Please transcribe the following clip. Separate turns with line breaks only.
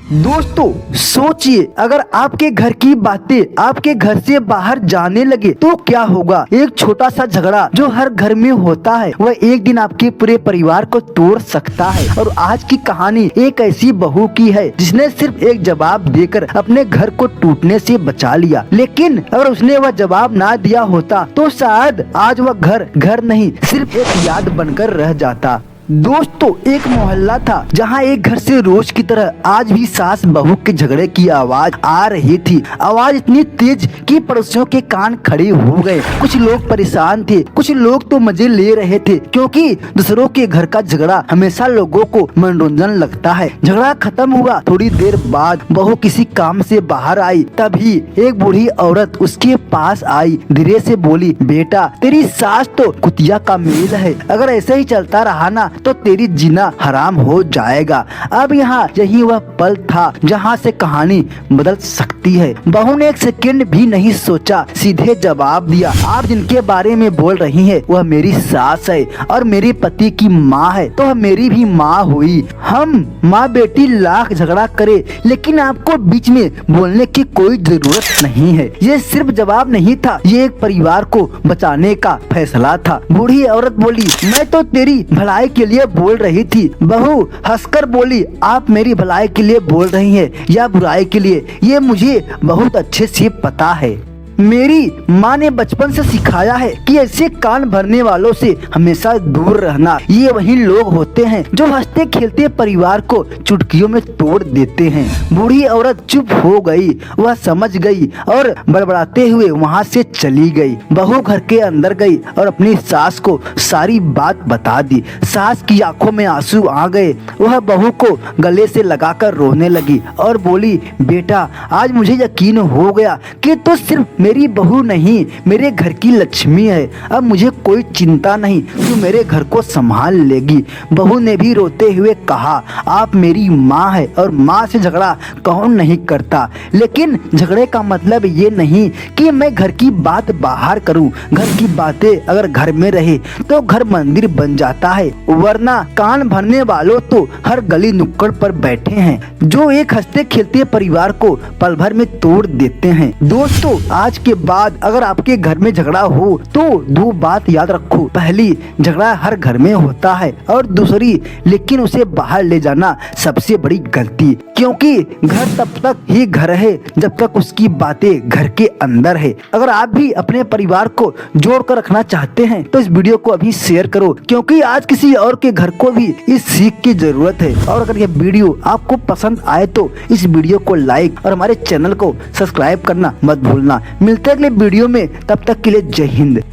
दोस्तों सोचिए, अगर आपके घर की बातें आपके घर से बाहर जाने लगे तो क्या होगा। एक छोटा सा झगड़ा जो हर घर में होता है वह एक दिन आपके पूरे परिवार को तोड़ सकता है। और आज की कहानी एक ऐसी बहू की है जिसने सिर्फ एक जवाब देकर अपने घर को टूटने से बचा लिया। लेकिन अगर उसने वह जवाब ना दिया होता तो शायद आज वह घर नहीं सिर्फ एक याद बनकर रह जाता। दोस्तों एक मोहल्ला था जहाँ एक घर से रोज की तरह आज भी सास बहू के झगड़े की आवाज आ रही थी। आवाज इतनी तेज कि पड़ोसियों के कान खड़े हो गए। कुछ लोग परेशान थे, कुछ लोग तो मजे ले रहे थे, क्योंकि दूसरों के घर का झगड़ा हमेशा लोगों को मनोरंजन लगता है। झगड़ा खत्म हुआ। थोड़ी देर बाद बहू किसी काम से बाहर आई। तभी एक बूढ़ी औरत उसके पास आई, धीरे से बोली, बेटा तेरी सास तो कुतिया का मेल है, अगर ऐसे ही चलता रहा ना तो तेरी जीना हराम हो जाएगा। अब यहाँ यही वह पल था जहाँ से कहानी बदल सकती है। बहू ने एक सेकंड भी नहीं सोचा, सीधे जवाब दिया, आप जिनके बारे में बोल रही हैं वह मेरी सास है और मेरे पति की माँ है तो वह मेरी भी माँ हुई। हम माँ बेटी लाख झगड़ा करे लेकिन आपको बीच में बोलने की कोई जरूरत नहीं है। ये सिर्फ जवाब नहीं था, ये एक परिवार को बचाने का फैसला था। बूढ़ी औरत बोली, मैं तो तेरी भलाई के लिए बोल रही थी। बहू हंसकर बोली, आप मेरी भलाई के लिए बोल रही हैं या बुराई के लिए, ये मुझे बहुत अच्छे से पता है। मेरी माँ ने बचपन से सिखाया है कि ऐसे कान भरने वालों से हमेशा दूर रहना। ये वही लोग होते हैं जो हंसते खेलते परिवार को चुटकियों में तोड़ देते हैं। बूढ़ी औरत चुप हो गई, वह समझ गई और बड़बड़ाते हुए वहाँ से चली गई। बहू घर के अंदर गई और अपनी सास को सारी बात बता दी। सास की आंखों में आंसू आ गए। वह बहू को गले से लगाकर रोने लगी और बोली, बेटा आज मुझे यकीन हो गया कि तो सिर्फ मेरी बहू नहीं मेरे घर की लक्ष्मी है। अब मुझे कोई चिंता नहीं, तू मेरे घर को संभाल लेगी। बहू ने भी रोते हुए कहा, आप मेरी माँ है और माँ से झगड़ा कौन नहीं करता, लेकिन झगड़े का मतलब ये नहीं कि मैं घर की बात बाहर करूँ। घर की बातें अगर घर में रहे तो घर मंदिर बन जाता है, वरना कान भरने वालों तो हर गली नुक्कड़ पर बैठे हैं जो एक हंसते खेलते परिवार को पल भर में तोड़ देते हैं। दोस्तों आज के बाद अगर आपके घर में झगड़ा हो तो दो बात याद रखो। पहली, झगड़ा हर घर में होता है और दूसरी, लेकिन उसे बाहर ले जाना सबसे बड़ी गलती, क्योंकि घर तब तक ही घर है जब तक उसकी बातें घर के अंदर है। अगर आप भी अपने परिवार को जोड़ कर रखना चाहते हैं तो इस वीडियो को अभी शेयर करो, क्योंकि आज किसी और के घर को भी इस सीख की जरूरत है। और अगर यह वीडियो आपको पसंद आए तो इस वीडियो को लाइक और हमारे चैनल को सब्सक्राइब करना मत भूलना। मिलते हैं अगले वीडियो में, तब तक के लिए जय हिंद।